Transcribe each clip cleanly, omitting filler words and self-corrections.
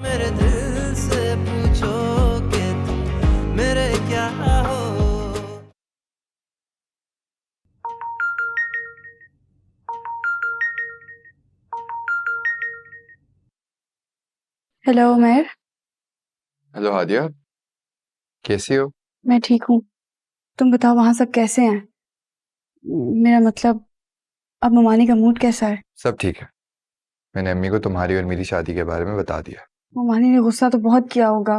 मेरे दिल से पूछो कि तुम मेरे क्या हो। हेलो उमर। हेलो हादिया, कैसी हो? मैं ठीक हूँ। तुम बताओ वहाँ सब कैसे हैं? मेरा मतलब अब ममानी का मूड कैसा है? सब ठीक है। मैंने अम्मी को तुम्हारी और मेरी शादी के बारे में बता दिया। ममानी ने गुस्सा तो बहुत किया होगा।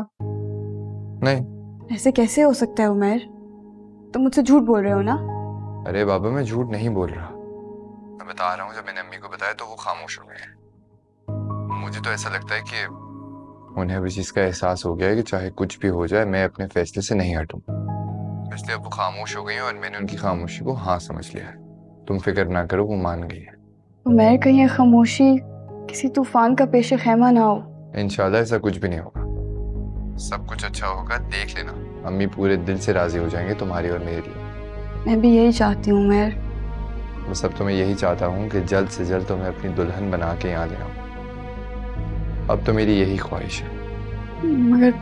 नहीं। ऐसे कैसे हो सकता है उमर? तुम मुझसे झूठ बोल रहे हो ना? अरे बाबा, मैं झूठ नहीं बोल रहा। मैं बता रहा हूँ, जब मैंने अम्मी को बताया तो वो खामोश हो गए हैं। मुझे तो ऐसा लगता है कि उन्हें अब इस चीज़ का एहसास हो गया है कि चाहे कुछ भी हो जाए मैं अपने फैसले से नहीं हटूँ। इसलिए अब वो खामोश हो गई हैं और मैंने उनकी खामोशी को हाँ समझ लिया है। तुम फिक्र ना करो, वो मान गई है। उमर, कहीं ये खामोशी किसी तूफान का पेश खैमा ना हो। इंशाल्लाह ऐसा कुछ भी नहीं होगा। सब कुछ अच्छा होगा, देख लेना। अम्मी पूरे दिल से राजी हो जाएंगे तुम्हारी और मेरे लिए। मैं भी यही चाहती हूँ उमर। बस अब तो मैं यही चाहता हूँ कि जल्द से जल्द तुम्हें अपनी दुल्हन बना के यहाँ ले आऊँ। अब तो मेरी यही ख्वाहिश है। मगर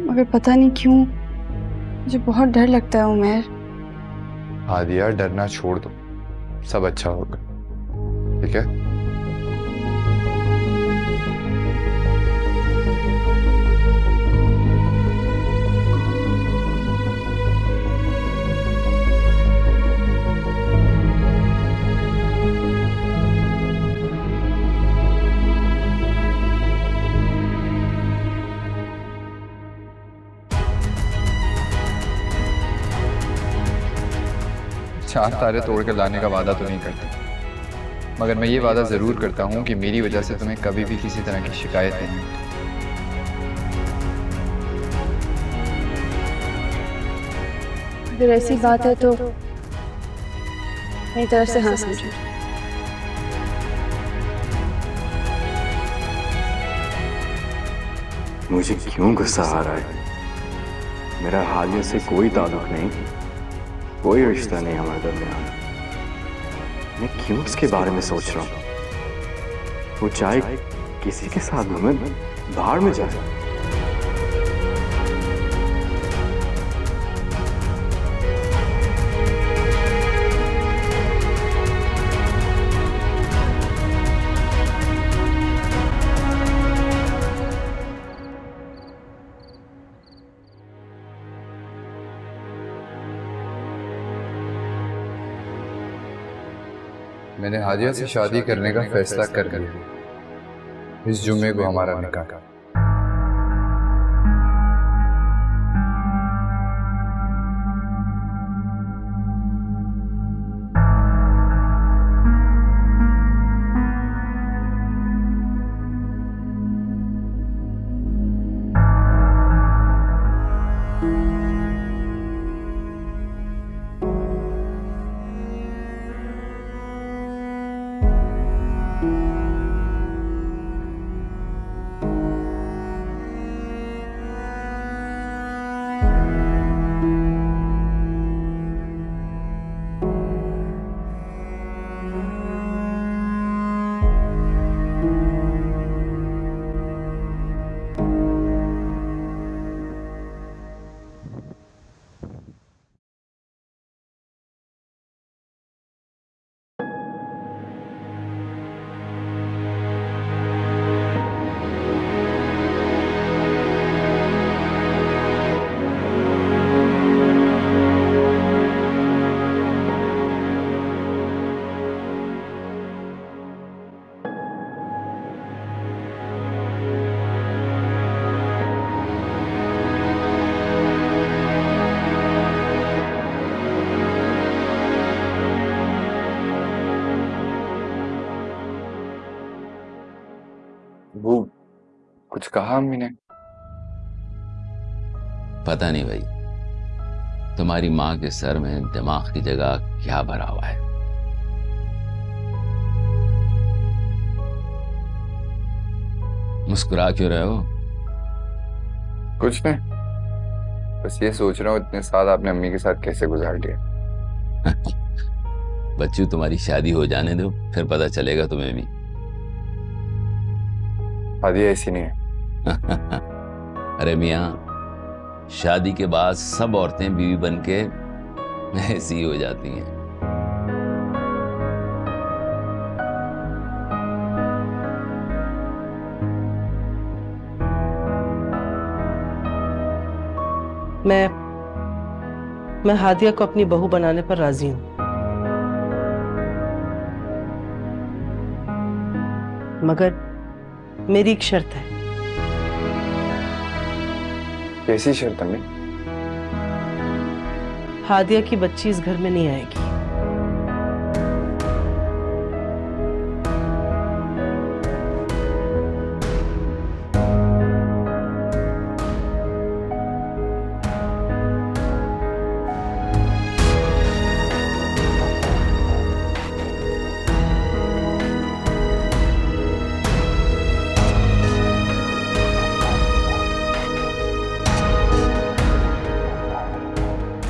मगर पता नहीं क्यों मुझे बहुत डर लगता है उमर। हादिया, डरना छोड़ दो, सब अच्छा होगा, ठीक है? चांद तारे तोड़ कर लाने का वादा तो नहीं करता, मगर मैं ये वादा जरूर करता हूँ कि मेरी वजह से तुम्हें कभी भी किसी तरह की शिकायत नहीं होगी। अगर ऐसी बात है तो मेरी तरफ से हाँ समझो। मुझे क्यों गुस्सा आ रहा है? मेरा हालिया से कोई ताल्लुक नहीं, कोई रिश्ता नहीं हमारे दरमियान। मैं क्यों उसके बारे में सोच रहा हूँ? वो चाहे किसी के साथ घूमे, बाहर में जाए। मैंने हादिया से शादी करने का फैसला कर लिया। इस जुम्मे को हमारा निकाह। वो कुछ कहा अम्मी ने? पता नहीं भाई, तुम्हारी माँ के सर में दिमाग की जगह क्या भरा हुआ है। मुस्कुरा क्यों रहे हो? कुछ नहीं, बस ये सोच रहा हूँ इतने साल आपने अम्मी के साथ कैसे गुजार दिया। बच्चू, तुम्हारी शादी हो जाने दो, फिर पता चलेगा तुम्हें भी। हादिया ऐसी नहीं है। अरे मियाँ, शादी के बाद सब औरतें बीवी बनके ऐसी ही हो जाती हैं। मैं हादिया को अपनी बहू बनाने पर राजी हूं, मगर मेरी एक शर्त है। कैसी शर्त अम्मी? हादिया की बच्ची इस घर में नहीं आएगी।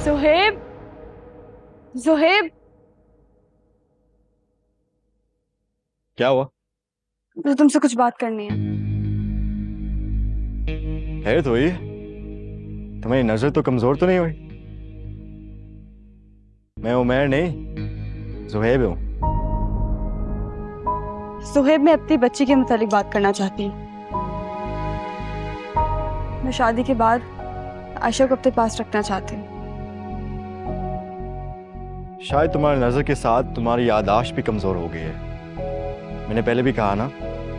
ज़ुहैब, ज़ुहैब, क्या हुआ? मुझे तुमसे कुछ बात करनी है। हैरत हुई? तुम्हारी नजर तो कमजोर तो नहीं हुई? मैं उमैर नहीं, ज़ुहैब हूं। ज़ुहैब, मैं अपनी बच्ची के मुतालिक बात करना चाहती हूँ। मैं शादी के बाद आयशा को अपने पास रखना चाहती हूँ। शायद तुम्हारी नजर के साथ तुम्हारी याददाश्त भी कमजोर हो गई है। मैंने पहले भी कहा ना,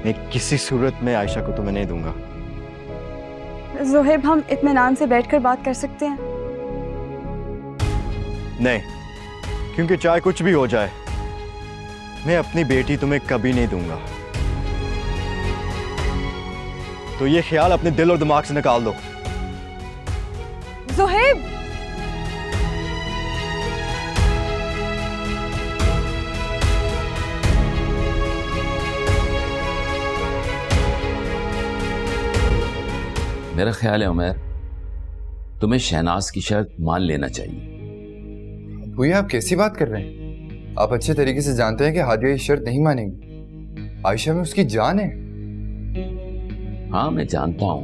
मैं किसी सूरत में आयशा को तुम्हें नहीं दूंगा। ज़ुहैब, हम इत्मीनान से बैठकर बात कर सकते हैं? नहीं, क्योंकि चाहे कुछ भी हो जाए, मैं अपनी बेटी तुम्हें कभी नहीं दूंगा। तो ये ख्याल अपने दिल और दिमाग से निकाल दो। ज़ुहैब, मेरा ख्याल है उमर, तुम्हें शहनाज की शर्त मान लेना चाहिए। भैया आप कैसी बात कर रहे हैं? आप अच्छे तरीके से जानते हैं कि हादिया ये शर्त नहीं मानेगी। आयशा में उसकी जान है। हाँ, मैं जानता हूं।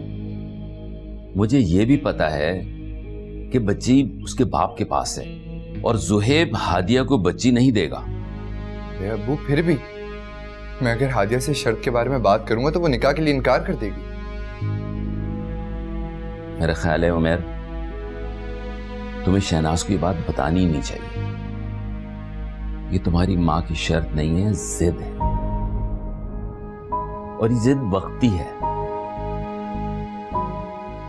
मुझे यह भी पता है कि बच्ची उसके बाप के पास है और ज़ुहैब हादिया को बच्ची नहीं देगा। अबू, फिर भी मैं अगर हादिया से शर्त के बारे में बात करूंगा तो वो निकाह के लिए इनकार कर देगी। मेरा ख्याल है उमर, तुम्हें शहनाज को ये बात बतानी ही नहीं चाहिए। ये तुम्हारी माँ की शर्त नहीं है, जिद है, और ये जिद वक्ती है।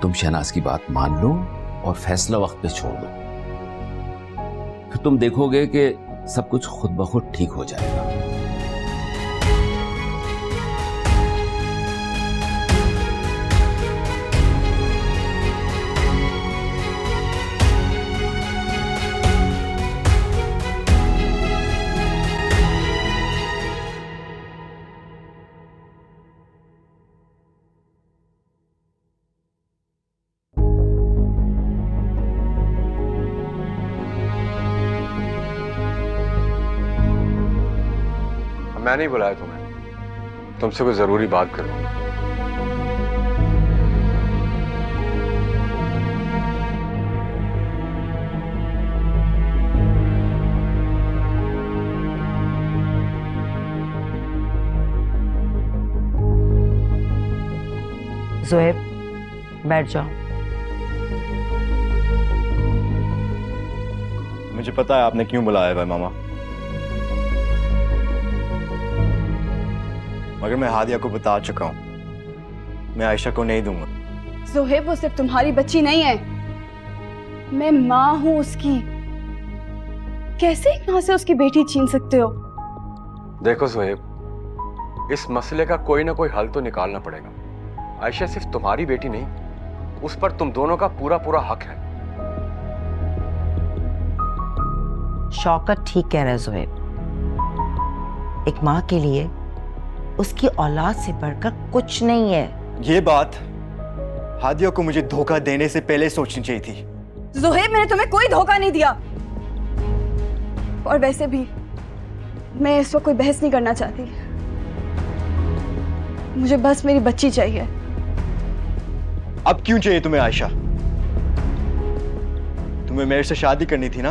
तुम शहनाज की बात मान लो और फैसला वक्त पे छोड़ दो, फिर तुम देखोगे कि सब कुछ खुद ब खुद ठीक हो जाएगा। मैं नहीं बुलाया तुम्हें, तुमसे कोई जरूरी बात करूं। ज़ुहैब, बैठ जाओ। मुझे पता है आपने क्यों बुलाया है मामा, मगर मैं हादिया को बता चुका हूं, मैं आयशा को नहीं दूंगा। ज़ुहैब, वो सिर्फ तुम्हारी बच्ची नहीं है, मैं माँ हूं उसकी। कैसे एक माँ से उसकी बेटी छीन सकते हो? देखो ज़ुहैब, इस मसले का कोई ना कोई हल तो निकालना पड़ेगा। आयशा सिर्फ तुम्हारी बेटी नहीं, उस पर तुम दोनों का पूरा पूरा हक है। शौकत ठीक कह रहा है ज़ुहैब। एक माँ के लिए उसकी औलाद से बढ़कर कुछ नहीं है। ये बात हादिया को मुझे धोखा देने से पहले सोचनी चाहिए थी। ज़ुहैब, मैंने तुम्हें कोई धोखा नहीं दिया, और वैसे भी मैं इस वक्त कोई बहस नहीं करना चाहती। मुझे बस मेरी बच्ची चाहिए। अब क्यों चाहिए तुम्हें आयशा? तुम्हें मेरे से शादी करनी थी ना,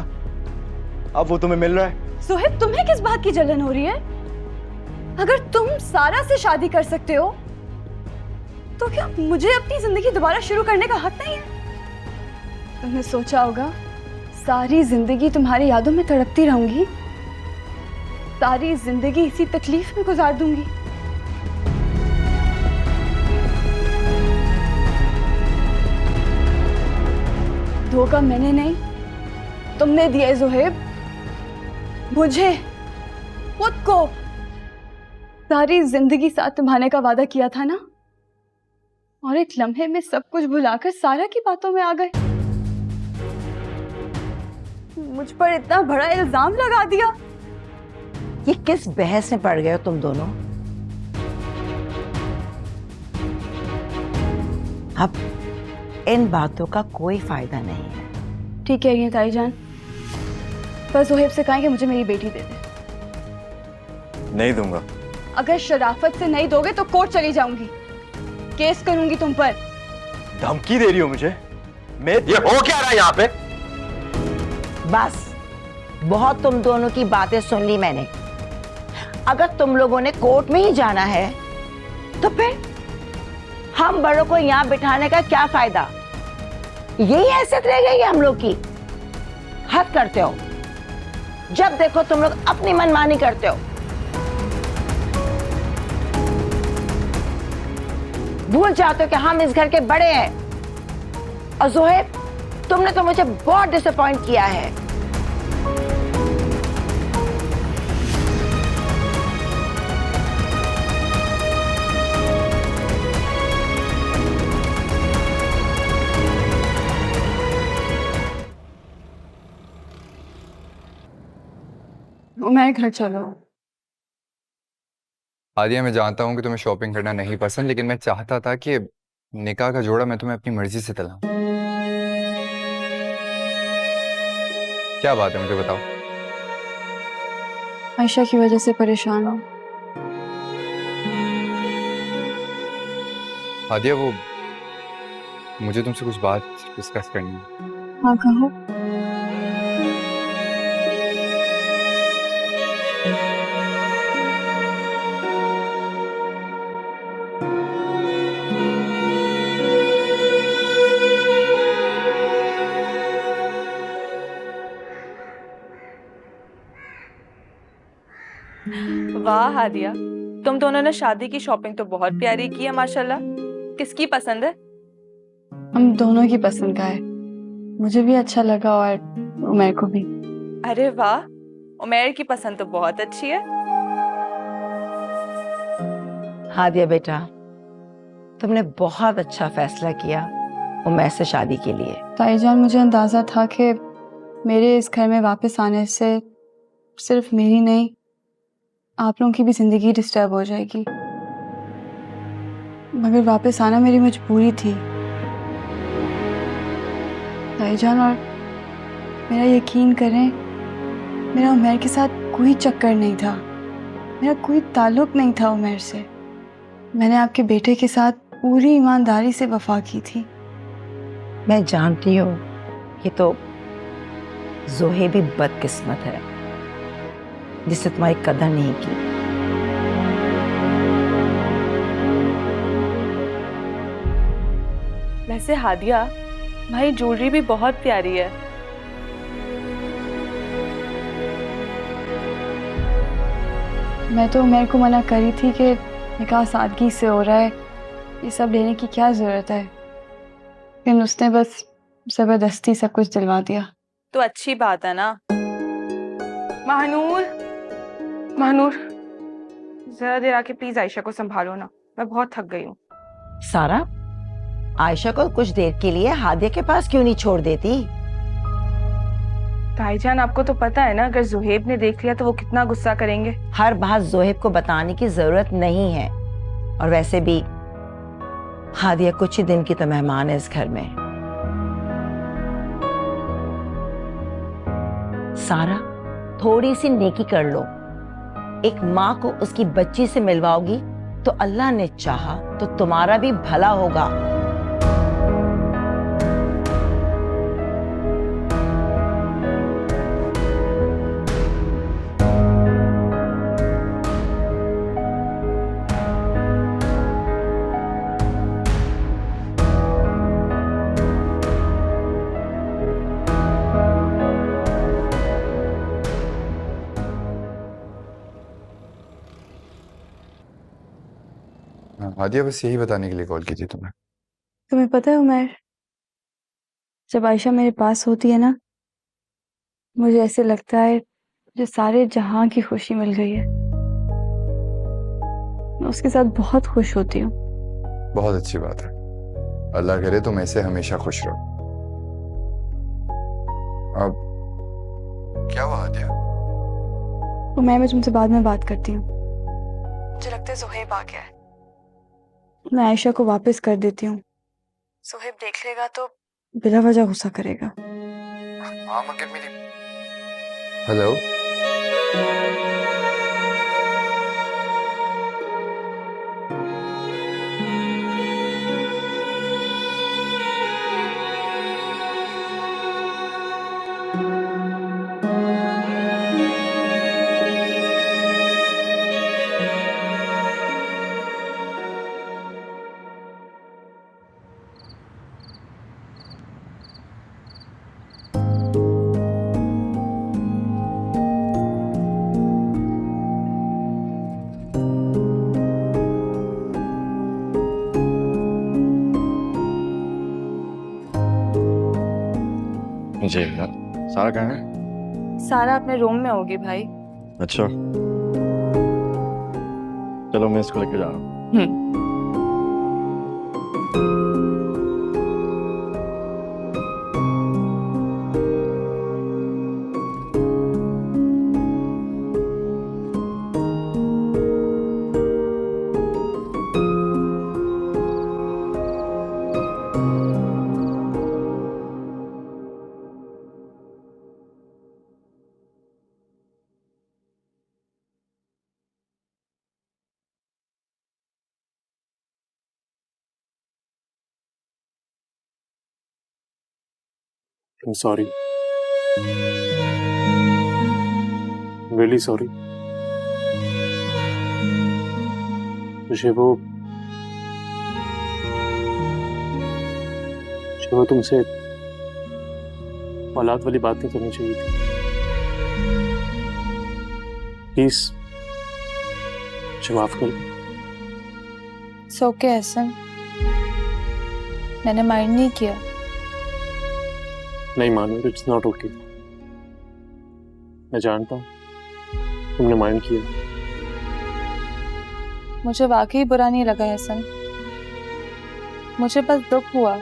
अब वो तुम्हें मिल रहा है। सुहेब, तुम्हें किस बात की जलन हो रही है? अगर तुम सारा से शादी कर सकते हो तो क्या मुझे अपनी जिंदगी दोबारा शुरू करने का हक नहीं है? तुमने सोचा होगा सारी जिंदगी तुम्हारी यादों में तड़पती रहूंगी, सारी जिंदगी इसी तकलीफ में गुजार दूंगी। धोखा मैंने नहीं, तुमने दिया ज़ुहैब। मुझे खुद को सारी जिंदगी साथ निभाने का वादा किया था ना, और एक लम्हे में सब कुछ भुलाकर सारा की बातों में आ गए। मुझ पर इतना बड़ा इल्जाम लगा दिया। ये किस बहस में पड़ गए हो तुम दोनों? अब इन बातों का कोई फायदा नहीं है। ठीक कह रही है ताई जान, बस ज़ुहैब से कहें कि मुझे मेरी बेटी दे दे। नहीं दूंगा। अगर शराफत से नहीं दोगे तो कोर्ट चली जाऊंगी, केस करूंगी तुम पर। धमकी दे रही हो मुझे? मैं ये हो क्या रहा है यहाँ पे? बस बहुत तुम दोनों की बातें सुन ली मैंने। अगर तुम लोगों ने कोर्ट में ही जाना है तो फिर हम बड़ों को यहाँ बिठाने का क्या फायदा? यही हैसियत रह गई है हम लोग की। हद करते हो, जब देखो तुम लोग अपनी मनमानी करते हो। भूल जाते हो कि हम इस घर के बड़े हैं। और ज़ुहैब, तुमने तो मुझे बहुत डिसअपॉइंट किया है। मैं घर चलो। आदिया, मैं जानता हूँ कि तुम्हें शॉपिंग करना नहीं पसंद, लेकिन मैं चाहता था कि निकाह का जोड़ा मैं तुम्हें अपनी मर्जी से दिलाऊं। क्या बात है, मुझे बताओ। आयशा की वजह से परेशान हूँ। आदिया, वो मुझे तुमसे कुछ बात डिस्कस करनी है। हाँ, कहो। वाह हादिया, तुम दोनों ने शादी की शॉपिंग तो बहुत प्यारी की है माशाल्लाह। किसकी पसंद है? हम दोनों की पसंद का है। मुझे भी अच्छा लगा और उमर को भी। अरे वाह, उमर की पसंद तो बहुत अच्छी है। हादिया बेटा, तुमने बहुत अच्छा फैसला किया उमर से शादी के लिए। ताईजान, मुझे अंदाजा था कि मेरे इस घर में वापस आने से सिर्फ मेरी नहीं, आप लोगों की भी जिंदगी डिस्टर्ब हो जाएगी, मगर वापस आना मेरी मजबूरी थी ताईजान। और मेरा यकीन करें, मेरा उमर के साथ कोई चक्कर नहीं था, मेरा कोई ताल्लुक नहीं था उमर से। मैंने आपके बेटे के साथ पूरी ईमानदारी से वफा की थी। मैं जानती हूँ ये तो ज़ुहैब भी बदकिस्मत है जिससे तुम्हारी कदर नहीं की। वैसे हादिया, भाई ज्वेलरी भी बहुत प्यारी है। मैं तो उमर को मना करी थी कि निकाह सादगी से हो रहा है, ये सब लेने की क्या जरूरत है, लेकिन उसने बस जबरदस्ती सब कुछ दिलवा दिया। तो अच्छी बात है ना। महानूर, महानूर, जरा देर आके प्लीज आयशा को संभालो ना, मैं बहुत थक गई हूँ। सारा, आयशा को कुछ देर के लिए हादिया के पास क्यों नहीं छोड़ देती? भाईजान, आपको तो पता है ना, अगर ज़ुहैब ने देख लिया तो वो कितना गुस्सा करेंगे। हर बात ज़ुहैब को बताने की जरूरत नहीं है, और वैसे भी हादिया कुछ ही दिन की तो मेहमान है इस घर में। सारा, थोड़ी सी नेकी कर लो। एक माँ को उसकी बच्ची से मिलवाओगी तो अल्लाह ने चाहा तो तुम्हारा भी भला होगा। हाँ, हादिया बस यही बताने के लिए कॉल की थी तुम्हें। तुम्हें पता है उमर, जब आयशा मेरे पास होती है ना, मुझे ऐसे लगता है मुझे सारे जहां की खुशी मिल गई है। मैं उसके साथ बहुत खुश होती हूँ। बहुत अच्छी बात है, अल्लाह करे तुम ऐसे हमेशा खुश रहो। अब क्या हुआ हादिया? मैं तुमसे बाद में बात करती हूँ। मुझे लगता है सुहेब आ गया है। मैं आयशा को वापस कर देती हूँ। सुहेब देख लेगा तो बिला वजह गुस्सा करेगा। हाँ मगर मेरी हेलो। जी यार, सारा कहाँ है? सारा अपने रूम में होगी भाई। अच्छा, चलो मैं इसको लेके जा रहा हूँ। I'm sorry. Really sorry. मुझे वो तुमसे औलाद वाली बात नहीं करनी चाहिए थी। प्लीज मुझे माफ कर दो। सो के एहसन, मैंने माइंड नहीं किया। नहीं मानो, इट्स नॉट ओके। मैं जानता हूँ तुमने माइंड किया। मुझे वाकई बुरा नहीं लगा एहसन, मुझे बस दुख हुआ।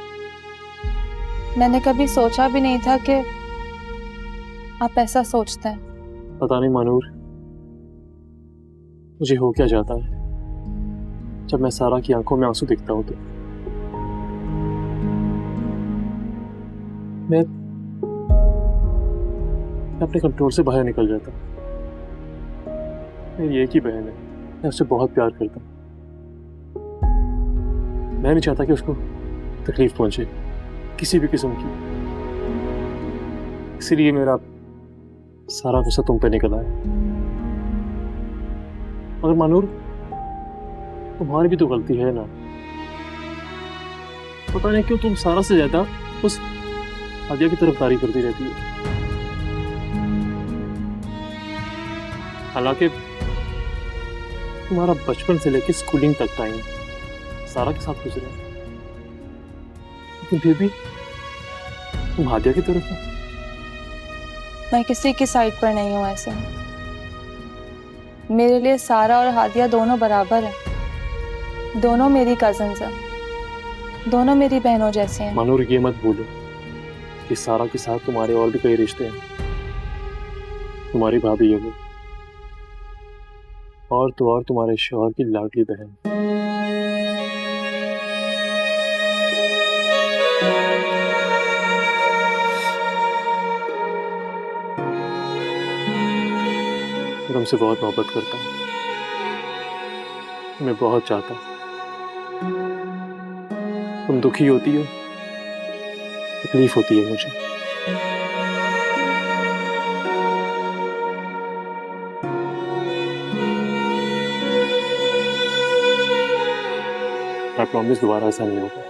मैंने कभी सोचा भी नहीं था कि आप ऐसा सोचते हैं। पता नहीं मानूर, मुझे हो क्या जाता है जब मैं सारा की आंखों में आंसू दिखता हूँ तो मैं अपने कंट्रोल से बाहर निकल जाता। मेरी एक ही बहन है, मैं उससे बहुत प्यार करता हूँ। मैं नहीं चाहता कि उसको तकलीफ पहुंचे किसी भी किस्म की, इसीलिए मेरा सारा गुस्सा तुम पे निकल आया। मगर मानूर, तुम्हारी भी तो गलती है ना। पता नहीं क्यों तुम सारा से ज्यादा उस हादिया की तरफदारी करती रहती है। हालांकि तुम्हारा बचपन से लेकर स्कूलिंग तक टाइम सारा के साथ गुजरा, लेकिन फिर भी तुम हादिया की तरफ हो। मैं किसी की साइड पर नहीं हूँ ऐसे। मेरे लिए सारा और हादिया दोनों बराबर हैं। दोनों मेरी कजन्स हैं, दोनों मेरी बहनों जैसे हैं। मानूर, ये मत भूलो कि सारा के साथ तुम्हारे और भी कई रिश्ते हैं। तुम्हारी भाभी है वो, और तो और तुम्हारे शौहर की लाडली बहन। मैं तुमसे बहुत मोहब्बत करता हूँ। मैं बहुत चाहता हूँ। तुम दुखी होती हो, तकलीफ होती है मुझे। आई प्रॉमिस दोबारा ऐसा नहीं होगा।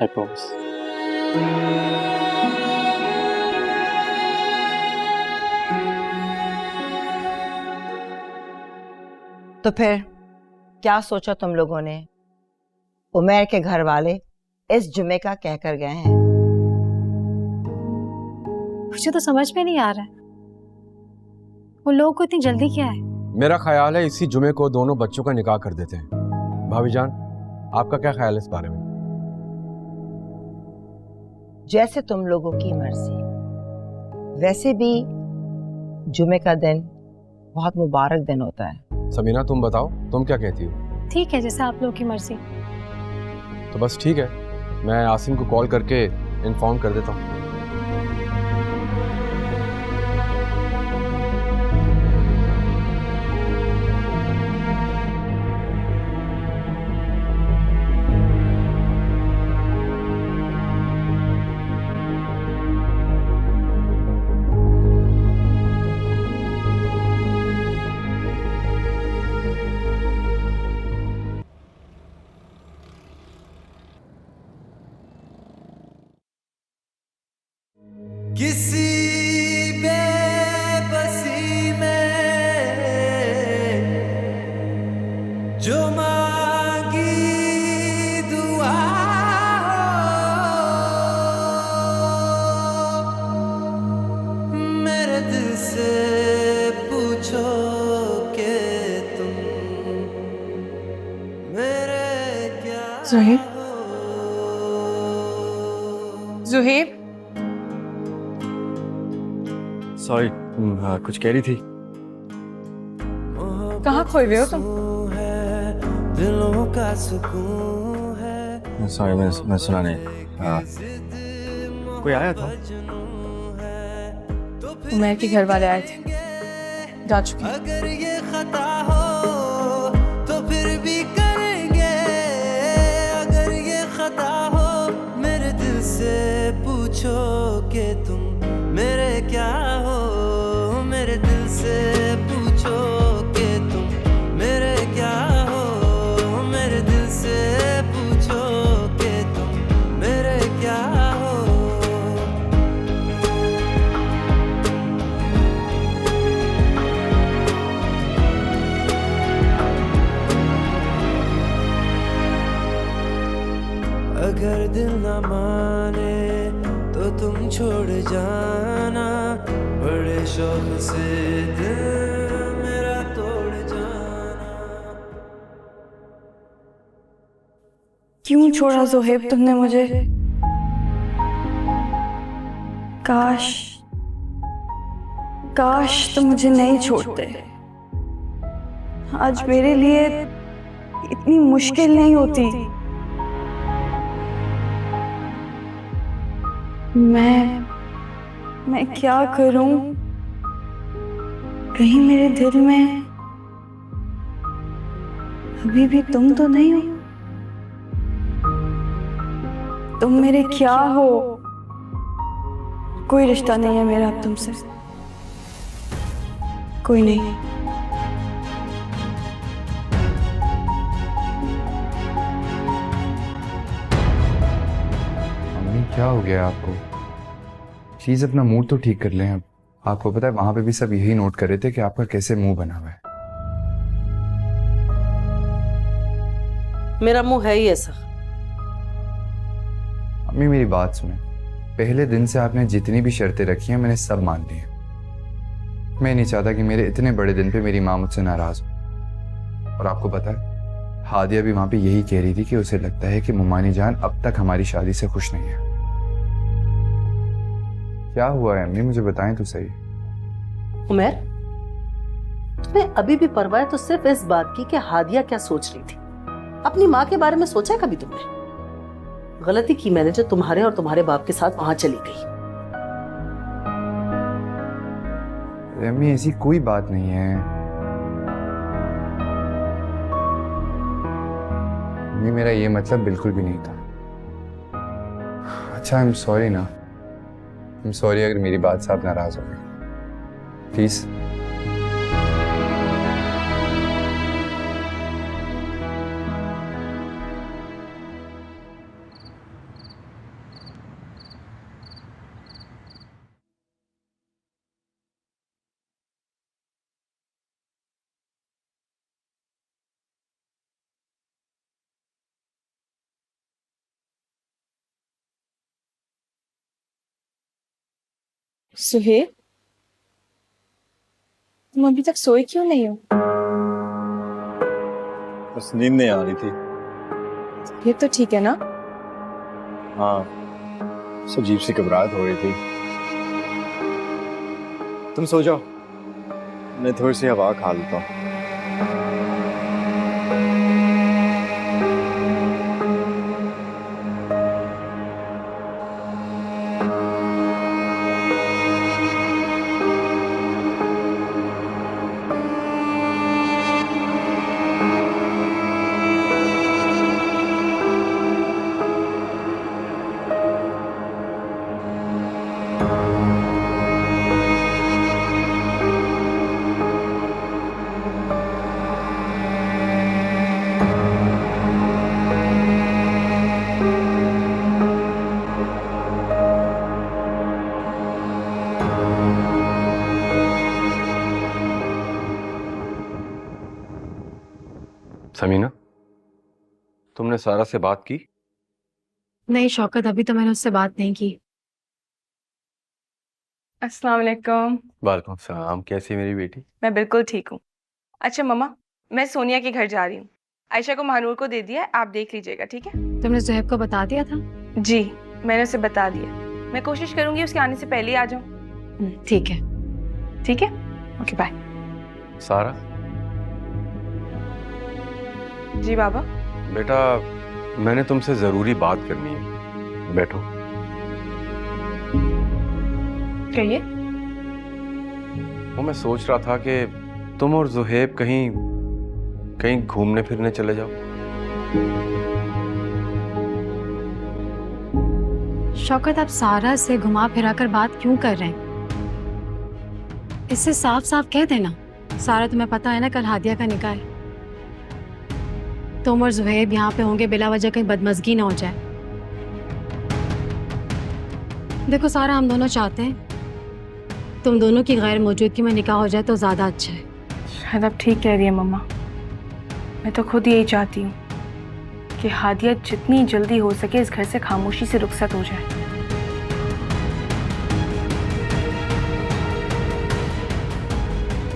I promise. तो फिर क्या सोचा तुम लोगों ने? उमैर के घर वाले इस जुमे का कह कर गए हैं। मुझे तो समझ में नहीं आ रहा है, उन लोगों को इतनी जल्दी क्या है? मेरा ख्याल है इसी जुमे को दोनों बच्चों का निकाह कर देते हैं। भाभी जान, आपका क्या ख्याल है इस बारे में? जैसे तुम लोगों की मर्जी। वैसे भी जुमे का दिन बहुत मुबारक दिन होता है। समीना तुम बताओ, तुम क्या कहती हो? ठीक है, जैसे आप लोगों की मर्जी। तो बस ठीक है, मैं आसिम को कॉल करके इन्फॉर्म कर देता हूँ। किसी बेबसी में जो मांगी दुआ मेरे दिल से पूछो कि तुम मेरे क्या ज़ुहैब, ज़ुहैब, सॉरी, कुछ कह रही थी? कहाँ खोए हुए हो तुम? दिलों का सुकून है। सॉरी, मैं सुना नहीं। कोई आया था? उमैर के घर वाले आए थे, जा चुके हैं। अगर ये खता हो तो फिर भी करेंगे, अगर ये खता हो मेरे दिल से पूछो कि तुम मेरे क्या हो, मेरे दिल से पूछो कि तुम मेरे क्या हो, मेरे दिल से पूछो कि तुम मेरे क्या हो। अगर दिल न माने तो तुम छोड़ जाना, बड़े शौक से दिल मेरा तोड़ जाना। क्यों छोड़ा ज़ुहैब तुमने मुझे? काश काश तुम मुझे नहीं छोड़ते। आज मेरे लिए इतनी मुश्किल नहीं होती। मैं क्या करूं? कहीं मेरे दिल में अभी भी तुम तो नहीं हो? तुम मेरे क्या हो? कोई रिश्ता नहीं है मेरा अब तुमसे, कोई नहीं। क्या हो गया आपको? प्लीज अपना मूड तो ठीक कर लें। अब आपको पता है वहां पे भी सब यही नोट कर रहे थे कि आपका कैसे मुंह बना हुआ है। मेरा मुंह है ही ऐसा। अम्मी मेरी बात सुने, पहले दिन से आपने जितनी भी शर्तें रखी हैं मैंने सब मान ली हैं। मैं नहीं चाहता कि मेरे इतने बड़े दिन पे मेरी माँ मुझसे नाराज हो। और आपको पता है हादिया भी वहां पे यही कह रही थी कि उसे लगता है कि मुमानी जान अब तक हमारी शादी से खुश नहीं है। क्या हुआ है अम्मी, मुझे बताएं तो सही। उमैर, तुम्हें अभी भी परवाह है तो सिर्फ इस बात की कि हादिया क्या सोच रही थी। अपनी माँ के बारे में सोचा है कभी तुमने? गलती की मैंने जो तुम्हारे और तुम्हारे बाप के साथ वहां चली गई। अम्मी ऐसी कोई बात नहीं है। मम्मी मेरा ये मतलब बिल्कुल भी नहीं था। अच्छा आई एम सॉरी ना, आई एम सॉरी अगर मेरी बात से आप नाराज हो गए। प्लीज। सुहेब, तुम अभी तक सोए क्यों नहीं हो? बस नींद नहीं आ रही थी। ये तो ठीक है ना? हाँ, अजीब सी घबराहट हो रही थी। तुम सो जाओ, मैं थोड़ी सी हवा खा लेता हूँ। समीना, तुमने सारा से बात की? नहीं शौकत, अभी तो मैंने उससे बात नहीं की। अस्सलाम वालेकुम। वालेकुम सलाम। कैसी मेरी बेटी? मैं बिल्कुल ठीक हूँ। अच्छा मम्मा, मैं सोनिया के घर जा रही हूँ। आयशा को महानूर को दे दिया है, आप देख लीजिएगा, ठीक है? तुमने ज़ुहैब को बता दिया था? जी, मैंने उसे बता दिया। मैं कोशिश करूंगी उसके आने से पहले ही आ जाऊँ। ठीक है। ठीक है, ओके बाय। सारा? जी बाबा। बेटा, मैंने तुमसे जरूरी बात करनी है। बैठो। कहिए। वो मैं सोच रहा था कि तुम और ज़ुहैब कहीं घूमने फिरने चले जाओ। शौकत, आप सारा से घुमा फिरा कर बात क्यों कर रहे हैं? इससे साफ साफ कह देना। सारा, तुम्हें पता है ना कल हादिया का निकाह है। तुम और ज़ुहैब यहाँ पे होंगे, बिला वजह कहीं बदमज़गी ना हो जाए। देखो सारा, हम दोनों चाहते हैं तुम दोनों की गैर मौजूदगी में निकाह हो जाए तो ज़्यादा अच्छा है। शायद आप ठीक कह रही है मम्मा। मैं तो खुद यही चाहती हूँ कि हादिया जितनी जल्दी हो सके इस घर से खामोशी से रुखसत हो जाए।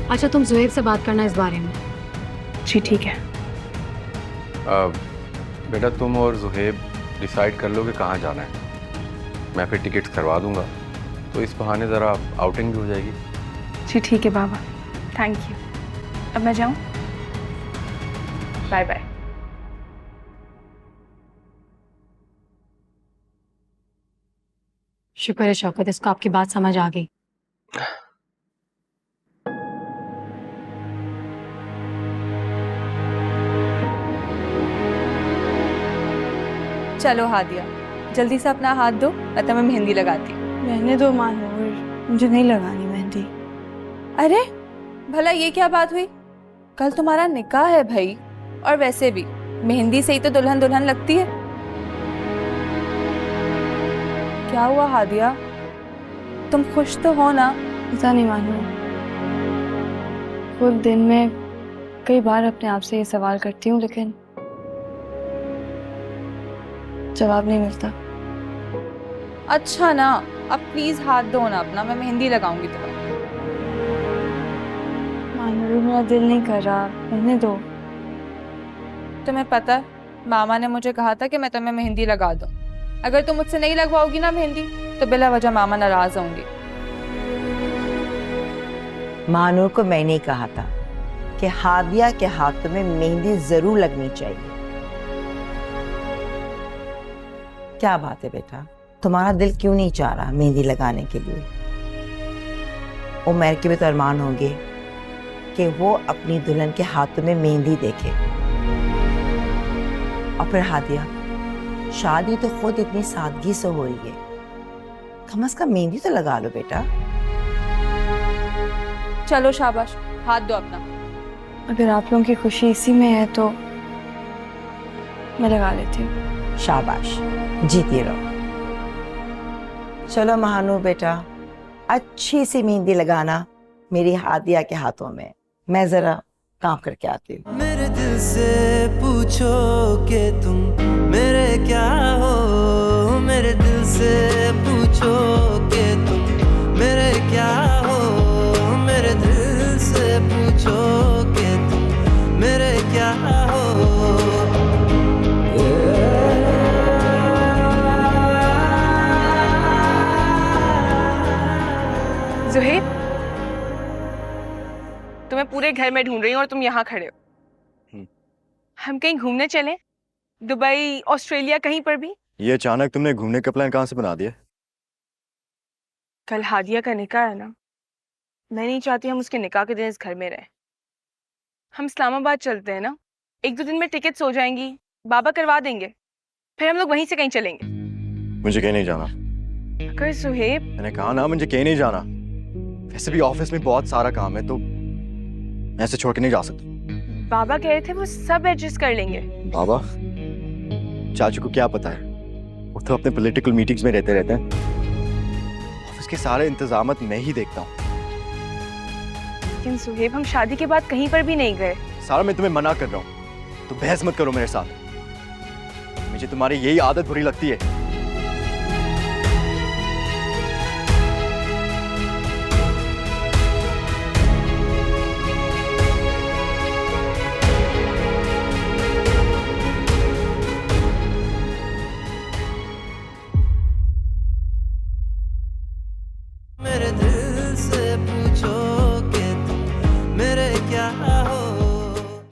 अच्छा, तुम ज़ुहैब से बात करना इस बारे में। जी ठीक है। बेटा, तुम और ज़ुहैब डिसाइड कर लो कि कहाँ जाना है। मैं फिर टिकट्स करवा दूंगा, तो इस बहाने ज़रा आउटिंग भी हो जाएगी। जी ठीक है बाबा, थैंक यू। अब मैं जाऊँ? Bye bye. शुक्र है शौकत, इसको आपकी बात समझ आ गई। चलो हादिया, जल्दी से अपना हाथ दो, मैं तुम्हें मेहंदी लगाती हूँ। मैंने तो मानूर, मुझे नहीं लगानी मेहंदी। अरे भला ये क्या बात हुई? कल तुम्हारा निकाह है भाई, और वैसे भी मेहंदी से ही तो दुल्हन दुल्हन लगती है। क्या हुआ हादिया, तुम खुश तो हो ना? पता नहीं मानूर, खुद दिन में कई बार अपने आप से ये सवाल करती हूँ, लेकिन जवाब नहीं मिलता। अच्छा ना, अब प्लीज हाथ दो ना अपना, मैं मेहंदी लगाऊंगी तुम्हें। मानूर, मेरा दिल नहीं कर रहा, रहने दो। तुम्हें पता है, मामा ने मुझे कहा था कि मैं तुम्हें मेहंदी लगा दूं। अगर तुम मुझसे नहीं लगवाओगी ना मेहंदी, तो बिला वजह मामा नाराज होंगे। मानूर को मैंने कहा था कि हादिया के हाथों में मेहंदी जरूर लगनी चाहिए। क्या बात है बेटा, तुम्हारा दिल क्यों नहीं चाह रहा मेहंदी लगाने के लिए? उमर के भी तो अरमान होंगे कि वो अपनी दुल्हन के हाथों में मेहंदी देखे। और फिर हादिया, शादी तो खुद इतनी सादगी से हो रही है, कम से कम मेहंदी तो लगा लो बेटा। चलो शाबाश, हाथ दो अपना। अगर आप लोगों की खुशी इसी में है तो मैं लगा लेती हूँ। शाबाश, जीती रहो। चलो महानू बेटा, अच्छी सी मेहंदी लगाना मेरी हादिया के हाथों में। मैं जरा काम करके आती हूँ। मेरे दिल से पूछो कि तुम मेरे क्या हो, मेरे दिल से पूछो कि तुम मेरे क्या हो, मेरे दिल से पूछो कि तुम मेरे क्या हो। ज़ुहैब, तुम्हें पूरे घर में ढूंढ रही हूँ और तुम यहाँ खड़े हो। हम कहीं घूमने चलें? दुबई, ऑस्ट्रेलिया, कहीं पर भी? ये अचानक तुमने घूमने का प्लान कहाँ से बना दिया? कल हादिया का निकाह है ना, मैं नहीं चाहती हम उसके निकाह के दिन इस घर में रहें। हम इस्लामाबाद चलते हैं ना, 1-2 दिन में टिकट्स हो जाएंगी, बाबा करवा देंगे, फिर हम लोग वहीं से कहीं चलेंगे। मुझे कहीं नहीं जाना। अगर ज़ुहैब, मैंने कहा ना मुझे कहीं नहीं जाना। वैसे भी ऑफिस में बहुत सारा काम है तो मैं ऐसे छोड़ के नहीं जा सकता। बाबा कह रहे थे वो सब एडजस्ट कर लेंगे। बाबा, चाचू को क्या पता है, वो तो अपने पॉलिटिकल मीटिंग्स में रहते हैं। ऑफिस के सारे इंतजाम मैं ही देखता हूँ। लेकिन ज़ुहैब, हम शादी के बाद कहीं पर भी नहीं गए। सारा मैं तुम्हें मना कर रहा हूँ, तो बहस मत करो मेरे साथ। मुझे तुम्हारी यही आदत बुरी लगती है।